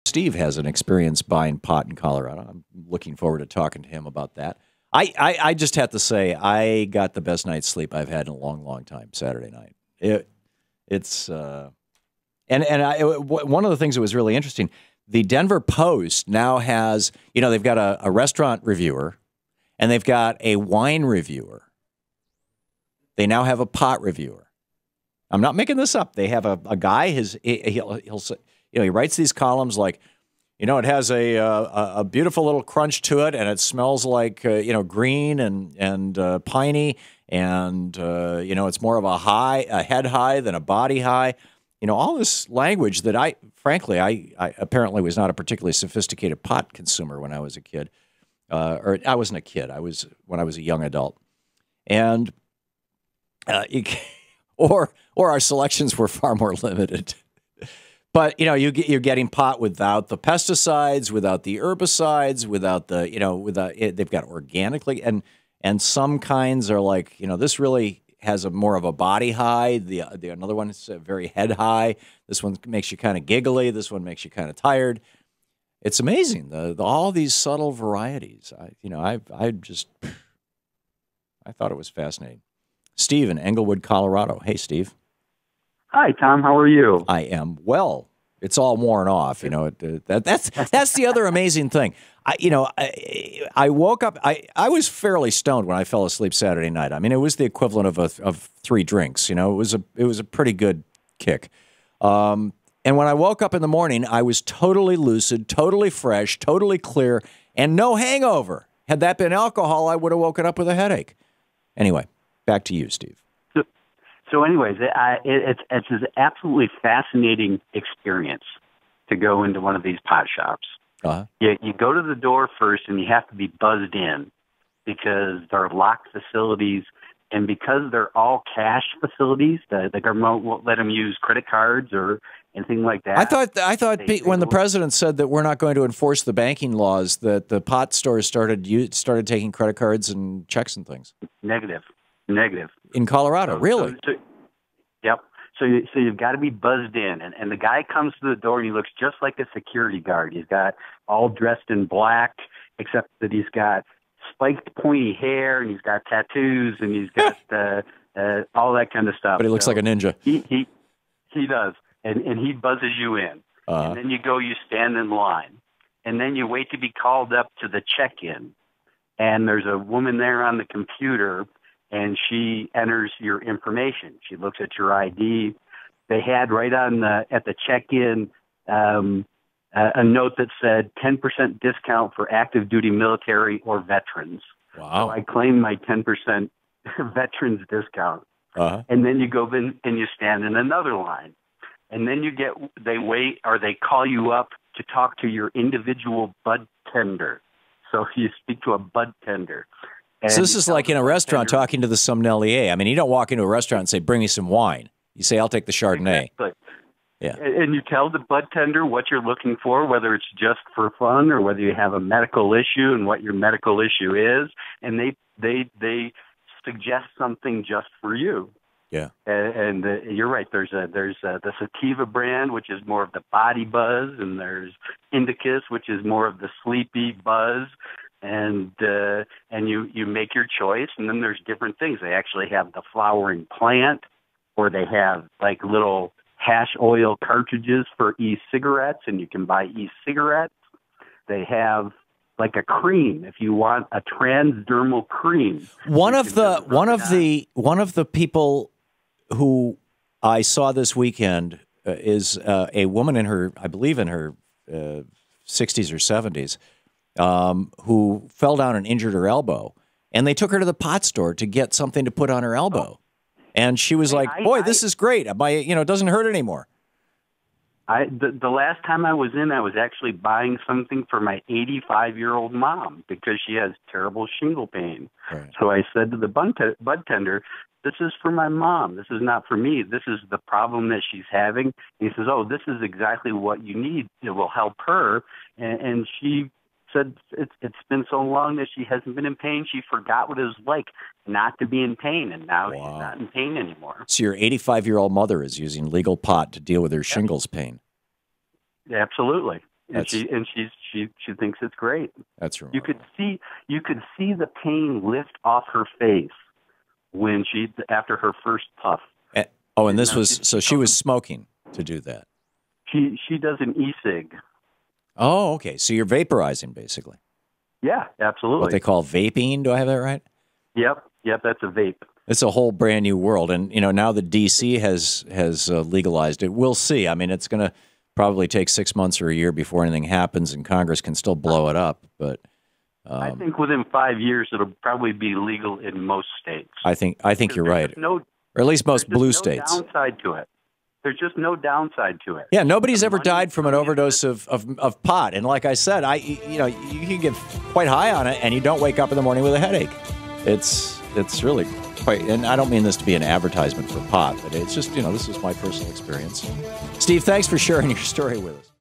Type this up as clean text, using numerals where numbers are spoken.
Steve has an experience buying pot in Colorado. I'm looking forward to talking to him about that. I just have to say, I got the best night's sleep I've had in a long, long time Saturday night. One of the things that was really interesting, the Denver Post now has, they've got a restaurant reviewer and they've got a wine reviewer. They now have a pot reviewer. I'm not making this up. They have a guy. He writes these columns like, it has a beautiful little crunch to it, and it smells like green and piney, and it's more of a head high than a body high. All this language that I apparently was not a particularly sophisticated pot consumer when I was a kid, or I wasn't a kid. When I was a young adult, and or our selections were far more limited. But you're getting pot without the pesticides, without the herbicides, without they've got organically, and some kinds are like this really has more of a body high. The another one is very head high. This one makes you kind of giggly. This one makes you kind of tired. It's amazing all these subtle varieties. I thought it was fascinating. Steve in Englewood, Colorado. Hey, Steve. Hi, Tom. How are you? I am well. It's all worn off. That's the other amazing thing. I woke up. I was fairly stoned when I fell asleep Saturday night. I mean, it was the equivalent of 3 drinks. It was a pretty good kick. And when I woke up in the morning, I was totally lucid, totally fresh, totally clear, and no hangover. Had that been alcohol, I would have woken up with a headache. Anyway, back to you, Steve. So anyways, it's an absolutely fascinating experience to go into one of these pot shops. Uh-huh. You go to the door first, and you have to be buzzed in because they're locked facilities, and because they're all cash facilities, the government won't let them use credit cards or anything like that. I thought when the president said that we're not going to enforce the banking laws, that the pot stores started taking credit cards and checks and things. Negative. In Colorado, really? Yep. So you've got to be buzzed in, and the guy comes to the door and he looks just like a security guard. He's got all dressed in black, except that he's got spiked pointy hair and he's got tattoos and he's got all that kind of stuff. But he looks like a ninja. He does, and he buzzes you in, and then you stand in line, and then you wait to be called up to the check-in, and there's a woman there on the computer. And she enters your information. She looks at your ID. They had right at the check-in a note that said 10% discount for active duty military or veterans. Wow! So I claimed my 10% veterans discount. Uh-huh. And then you go in and you stand in another line, and then they call you up to talk to your individual bud tender. So you speak to a bud tender. So this is like in a restaurant talking to the sommelier. I mean, you don't walk into a restaurant and say, "Bring me some wine." You say, "I'll take the Chardonnay." Exactly. Yeah. And you tell the bud tender what you're looking for, whether it's just for fun or whether you have a medical issue and what your medical issue is, and they suggest something just for you. Yeah. And you're right. There's the sativa brand, which is more of the body buzz, and there's Indicus, which is more of the sleepy buzz. And you make your choice, and then there's different things. They actually have the flowering plant, or they have like little hash oil cartridges for e-cigarettes, and you can buy e-cigarettes. They have like a cream if you want a transdermal cream. One of the people who I saw this weekend is a woman I believe in her 60s or 70s. Who fell down and injured her elbow, and they took her to the pot store to get something to put on her elbow. And she was like, "Boy, this is great. It doesn't hurt anymore." The last time I was in, I was actually buying something for my 85-year-old mom because she has terrible shingle pain. Right. So I said to the bud tender, "This is for my mom. This is not for me. This is the problem that she's having." And he says, "Oh, this is exactly what you need. It will help her." And she said it's been so long that she hasn't been in pain. She forgot what it was like not to be in pain, and now she's not in pain anymore. So your 85-year-old mother is using legal pot to deal with her shingles pain. Absolutely. and she thinks it's great. That's remarkable. You could see the pain lift off her face when after her first puff. And this was she was smoking to do that. She does an e-cig. Oh, okay. So you're vaporizing, basically. Yeah, absolutely. What they call vaping. Do I have that right? Yep. That's a vape. It's a whole brand new world, and now that D.C. has legalized it, we'll see. I mean, it's going to probably take 6 months or a year before anything happens, and Congress can still blow it up. But I think within 5 years, it'll probably be legal in most states. I think you're right, or at least most blue states. There's no downside to it. There's just no downside to it. Yeah, nobody's ever died from an overdose of pot, and like I said, you can get quite high on it, and you don't wake up in the morning with a headache. It's really quite, and I don't mean this to be an advertisement for pot, but it's just, this is my personal experience. Steve, thanks for sharing your story with us.